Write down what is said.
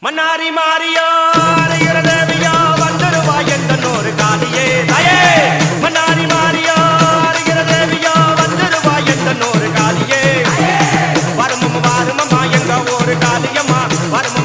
மன்னாரி மாறியோ அரைகிற தேவியோ வந்துருவா எந்தனூர் காலியே தாயே. மன்னாரி மாறியோ அரைகிற தேவியோ வந்துருவா எந்தனூர் காலியே. வருமம்மா வருமம்மா எங்க ஊரு காளியம்மா வரும